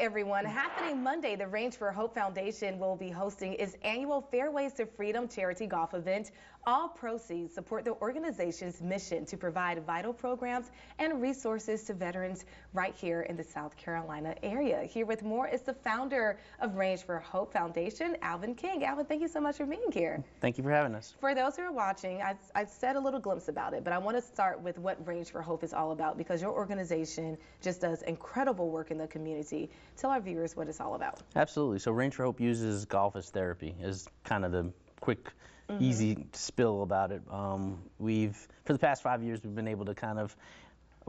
everyone. Happening Monday, the Range for Hope Foundation will be hosting its annual Fairways to Freedom charity golf event. All proceeds support the organization's mission to provide vital programs and resources to veterans right here in the South Carolina area. Here with more is the founder of Range for Hope Foundation, Alvin King. Alvin, thank you so much for being here. Thank you for having us. For those who are watching, I said a little glimpse about it, but I want to start with what Range for Hope is all about because your organization just does incredible work in the community. Tell our viewers what it's all about. Absolutely. So Range for Hope uses golf as therapy is kind of the quick, easy spill about it. For the past 5 years, we've been able to kind of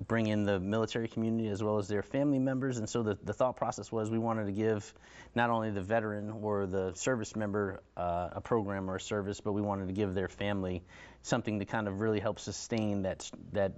bring in the military community as well as their family members. And so the thought process was we wanted to give not only the veteran or the service member a program or a service, but we wanted to give their family something to kind of really help sustain that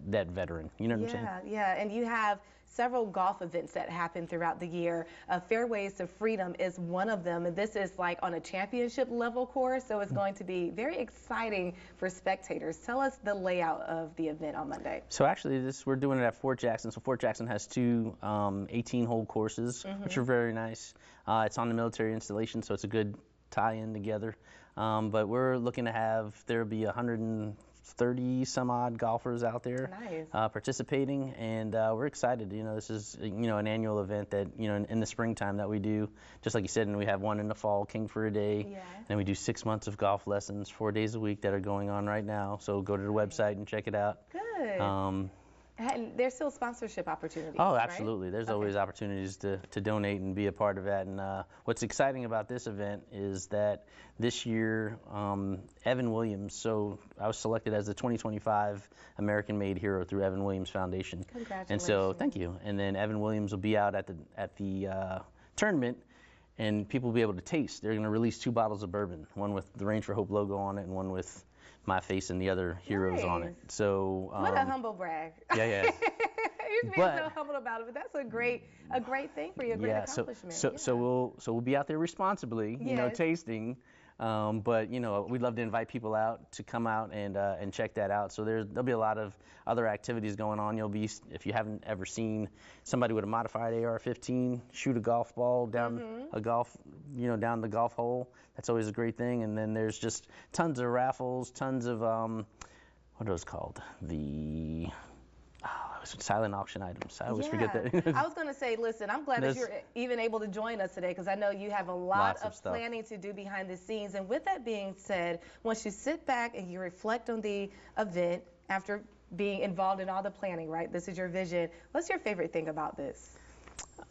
veteran. You know what I'm saying? Yeah. And you have several golf events that happen throughout the year. Fairways to Freedom is one of them, and this is like on a championship level course, so it's going to be very exciting for spectators. Tell us the layout of the event on Monday. So actually we're doing it at Fort Jackson. So Fort Jackson has two 18-hole courses, which are very nice. It's on the military installation, so it's a good tie-in together. But we're looking to have, there'll be 130 some odd golfers out there participating, and we're excited. You know, this is an annual event that in the springtime that we do, just like you said, and we have one in the fall, King for a Day, and we do 6 months of golf lessons 4 days a week that are going on right now. So go to the website and check it out. Good. And there's still sponsorship opportunities. Oh, absolutely. Right? There's always opportunities to donate and be a part of that. And what's exciting about this event is that this year, Evan Williams, so I was selected as the 2025 American-Made Hero through Evan Williams Foundation. Congratulations. And so, thank you. And then Evan Williams will be out at the tournament, and people will be able to taste. They're going to release 2 bottles of bourbon, one with the Range for Hope logo on it and one with my face and the other heroes on it. So what a humble brag. Yeah. You're being so humble about it, but that's a great thing for you, a great accomplishment. So we'll be out there responsibly, tasting. But we'd love to invite people out to come out and check that out. So there'll be a lot of other activities going on. You'll be, if you haven't ever seen somebody with a modified AR-15 shoot a golf ball down down the golf hole, that's always a great thing. And then there's just tons of raffles, tons of what are those called? The silent auction items. I always forget that. I was going to say, listen, I'm glad that you're even able to join us today because I know you have a lot of planning to do behind the scenes. And with that being said, once you sit back and you reflect on the event after being involved in all the planning, right? This is your vision. What's your favorite thing about this?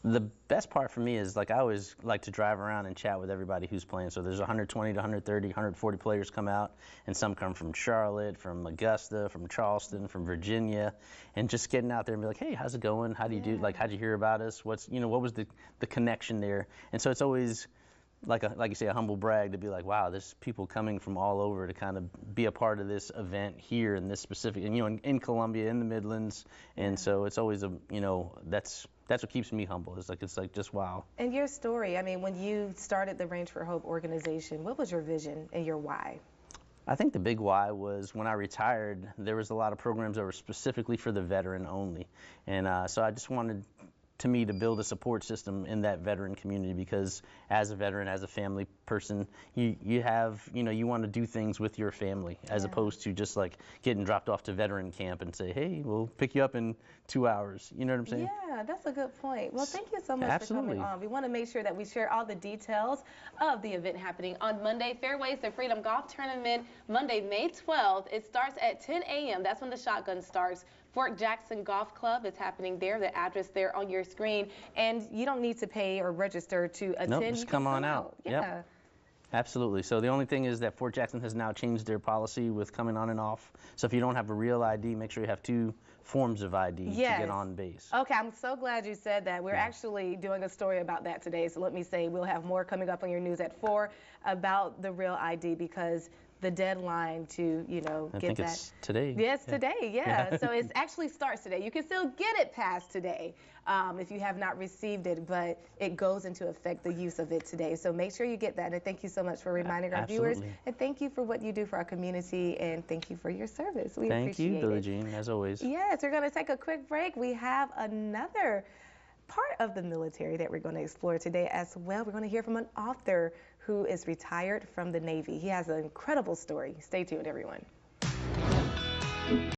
The best part for me is, like, I always like to drive around and chat with everybody who's playing. So there's 120 to 130, 140 players come out, and some come from Charlotte, from Augusta, from Charleston, from Virginia, and just getting out there and be like, hey, how's it going? How do you do? Like, how'd you hear about us? What was the connection there? And so it's always like you say, a humble brag to be like, wow, there's people coming from all over to kind of be a part of this event here in this specific, and in Columbia, in the Midlands, and so it's always that's what keeps me humble. It's like just wow. And your story, I mean, when you started the Range for Hope organization, what was your vision and your why? I think the big why was when I retired, there was a lot of programs that were specifically for the veteran only, and so I just wanted to build a support system in that veteran community, because as a veteran, as a family person, you have, you want to do things with your family as opposed to just like getting dropped off to veteran camp and say, hey, we'll pick you up in 2 hours. You know what I'm saying? Yeah, that's a good point. Well, thank you so much for coming on. We want to make sure that we share all the details of the event happening on Monday, Fairways to Freedom Golf Tournament, Monday, May 12th. It starts at 10 a.m. That's when the shotgun starts. Fort Jackson Golf Club is happening there. The address there on your screen. And you don't need to pay or register to attend. Nope, just come on out. Yeah. Yep. Absolutely. So the only thing is that Fort Jackson has now changed their policy with coming on and off. So if you don't have a real ID, make sure you have 2 forms of ID to get on base. Okay, I'm so glad you said that. We're actually doing a story about that today. So let me say we'll have more coming up on your news at 4 about the real ID, because the deadline to, I think it's today. Yes, today, yeah. So it actually starts today. You can still get it past today if you have not received it, but it goes into effect, the use of it today. So make sure you get that. And thank you so much for reminding our viewers. And thank you for what you do for our community, and thank you for your service. We appreciate it. Thank you, Billie Jean, as always. Yes, we're going to take a quick break. We have another part of the military that we're going to explore today as well. We're going to hear from an author who is retired from the Navy. He has an incredible story. Stay tuned, everyone.